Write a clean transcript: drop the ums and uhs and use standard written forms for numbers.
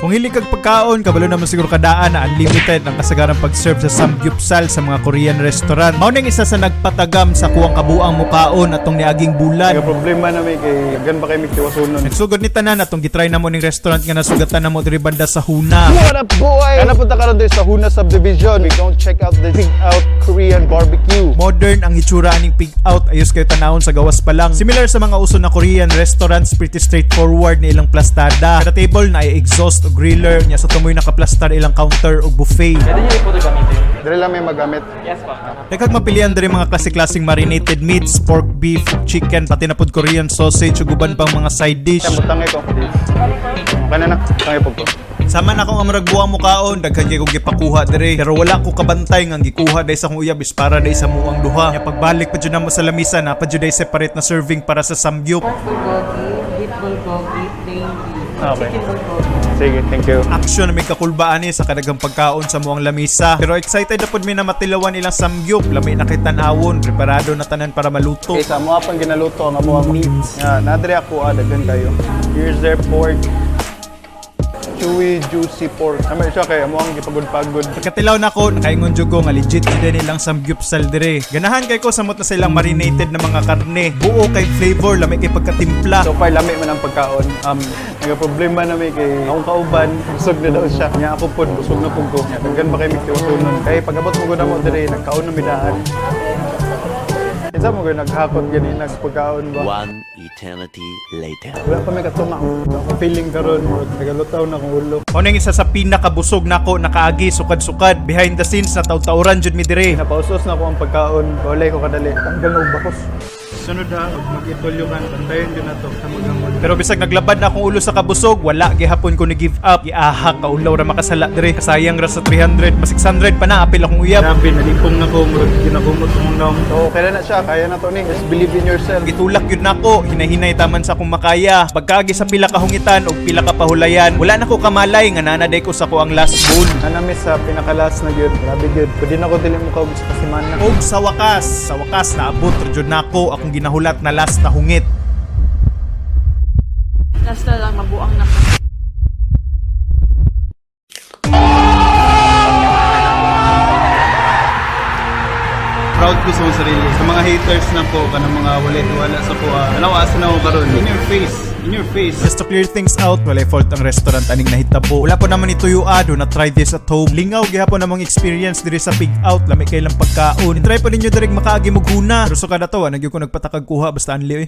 Kung hili kag pagkaon, kabalo naman siguro kadaan na unlimited ang kasagarang pag-serve sa samgyupsal sa mga Korean restaurant. Mao ning isa sa nagpatagam sa kuwang kabuang mukaon atong niaging bulan. Ang problema na may kay gan ba kay miktiwasunon. Nagsugod ni tanan atong gitry na mo ning restaurant nga nasugatan na mo diri banda sa Huna. What up, boy? Kana punta karon dito sa Huna Subdivision. We gon' check out the Pig Out Korean barbecue. Modern ang hitsura aning pig out, ayos kayo tanawon sa gawas pa lang. Similar sa mga uso na Korean restaurants, pretty straightforward ni ilang plastada. Kada table na ay exhaust o griller niya sa tumoy nakaplastar ilang counter o buffet. Pwede niyo po ito gamitin. Dili lang may magamit. Yes po. Nagkag mapilian diri mga klase-klaseng marinated meats, pork, beef, chicken, pati na pod Korean sausage ug uban pang mga side dish. Tangay ko. Kana na, tangay po ko. Sama na akong amrag buwang mukaon, daghan kay kong gipakuha diri. Pero wala ko kabantay nga gikuha dai sa akong uyab is para dai sa muang duha. Nya pagbalik pa jud namo sa lamisa na pa jud dai separate na serving para sa samgyup. Pork bulgogi, beef bulgogi, plain beef, Okay. chicken bulgogi. Sige, thank you. Action na may kakulbaan ni sa kadagang pagkaon sa muang lamisa. Pero excited na pod mi na matilawan ilang samgyup. Lami na kay tan-awon, preparado na tanan para maluto. Okay, sa mo apang ginaluto ang amo meats. Nadre ako daghan kayo. Here's their pork. Chewy, juicy pork. Kami siya kay amo ang gipagod-pagod. Pagkatilaw na ko, nakaingon jud ko nga legit din nilang samgyupsal dire. Ganahan kay ko samot na silang marinated na mga karne. Buo kay flavor, lami kay pagkatimpla. So far lami man ang pagkaon. Nga problema na may kay akong kauban, busog na daw siya. Nya ako pod busog na pud ko. Daghan ba kay miktiwasunon. Kay pag-abot mo gud mo dire, nagkaon na midaan. Isa mo gud naghakot gani nagpagkaon ba? One eternity later. Wala pa may katuma. Ako feeling karon mo nagalutaw na akong ulo. O nang isa sa pinakabusog nako nakaagi sukad-sukad behind the scenes na taw-tawran jud mi dire. Napausos na ko ang pagkaon. Walay ko kadali. Tanggal na og bakos. Sunod na, mag-itulyo kan. Bantayan yun na to sa magamod. Pero bisag naglabad na akong ulo sa kabusog, wala gihapon ko ni give up. Giahak ka ulaw ra makasala dire. Kasayang ra sa 300, mas 600 pa na apil akong uyab. Grabe, nalipong na ko. Ginakumot mo naong. So, kailan na siya? Kaya na to ni. Just believe in yourself. Gitulak yun nako, hinahinay taman sa akong makaya. Pagkagi sa pila ka hungitan o pila ka pahulayan, wala na ko kamalay nga nanaday ko sa ko ang last bowl. Nanamis sa pinakalas na yun. Grabe yun. Pwede na ko dili mo kaugis sa kasimana. Og sa wakas naabot ra jud nako akong ginahulat na last na hungit. Last na lang, mabuang na. Proud ko sa mga sarili. Sa mga haters na po, kanang mga wala sa po. Nalawasan na ako karon. In your face. In your face. Just to clear things out, walay fault ang restaurant aning nahitabo. Wala po naman ituyuan, do not try this at home. Lingaw gihapon namang experience diri sa pig out, lami kay lang pagkaon. I-try po ninyo direk makaagi mo guna. Pero so kada to, nagyo ko nagpatakag kuha basta anli